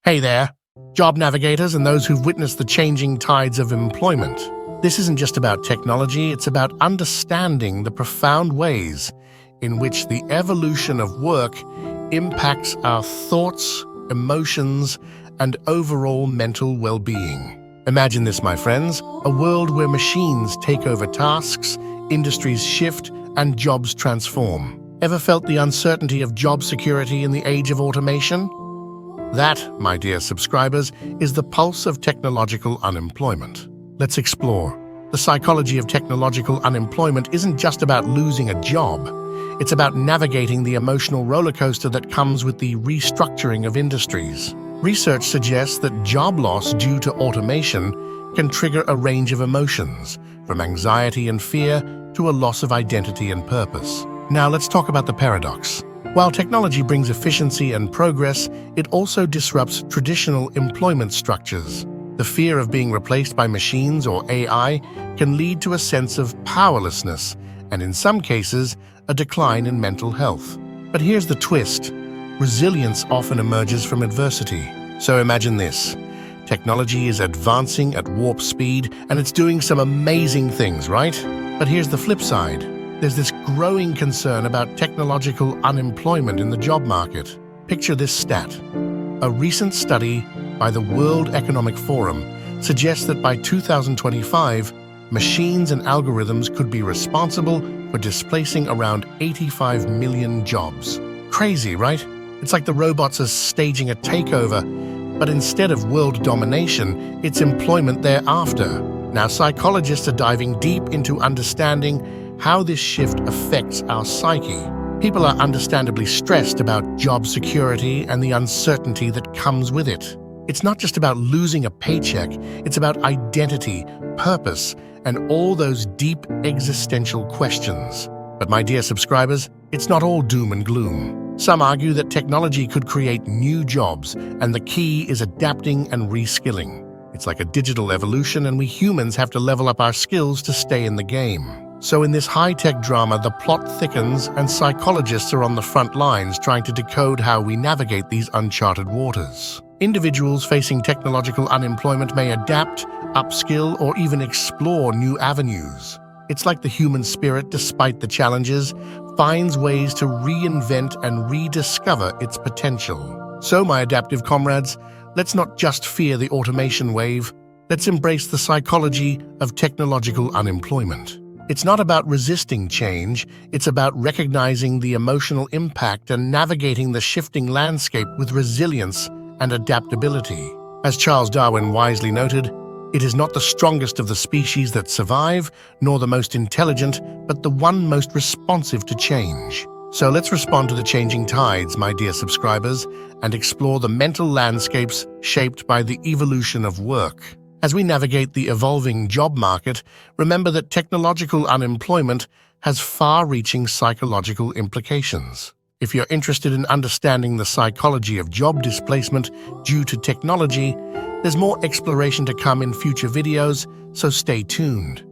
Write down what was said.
Hey there, job navigators and those who've witnessed the changing tides of employment. This isn't just about technology, it's about understanding the profound ways in which the evolution of work impacts our thoughts, emotions, and overall mental well-being. Imagine this, my friends, a world where machines take over tasks, industries shift, and jobs transform. Ever felt the uncertainty of job security in the age of automation? That, my dear subscribers, is the pulse of technological unemployment. Let's explore. The psychology of technological unemployment isn't just about losing a job. It's about navigating the emotional rollercoaster that comes with the restructuring of industries. Research suggests that job loss due to automation can trigger a range of emotions, from anxiety and fear to a loss of identity and purpose. Now let's talk about the paradox. While technology brings efficiency and progress, it also disrupts traditional employment structures. The fear of being replaced by machines or AI can lead to a sense of powerlessness and, in some cases, a decline in mental health. But here's the twist. Resilience often emerges from adversity. So imagine this. Technology is advancing at warp speed and it's doing some amazing things, right? But here's the flip side. There's this growing concern about technological unemployment in the job market. Picture this stat. A recent study by the World Economic Forum suggests that by 2025, machines and algorithms could be responsible for displacing around 85 million jobs. Crazy, right? It's like the robots are staging a takeover, but instead of world domination, it's employment thereafter. Now, psychologists are diving deep into understanding how this shift affects our psyche. People are understandably stressed about job security and the uncertainty that comes with it. It's not just about losing a paycheck, it's about identity, purpose, and all those deep existential questions. But my dear subscribers, it's not all doom and gloom. Some argue that technology could create new jobs, and the key is adapting and reskilling. It's like a digital evolution, and we humans have to level up our skills to stay in the game. So in this high-tech drama, the plot thickens and psychologists are on the front lines trying to decode how we navigate these uncharted waters. Individuals facing technological unemployment may adapt, upskill, or even explore new avenues. It's like the human spirit, despite the challenges, finds ways to reinvent and rediscover its potential. So, my adaptive comrades, let's not just fear the automation wave, let's embrace the psychology of technological unemployment. It's not about resisting change, it's about recognizing the emotional impact and navigating the shifting landscape with resilience and adaptability. As Charles Darwin wisely noted, it is not the strongest of the species that survive, nor the most intelligent, but the one most responsive to change. So let's respond to the changing tides, my dear subscribers, and explore the mental landscapes shaped by the evolution of work. As we navigate the evolving job market, remember that technological unemployment has far-reaching psychological implications. If you're interested in understanding the psychology of job displacement due to technology, there's more exploration to come in future videos, so stay tuned.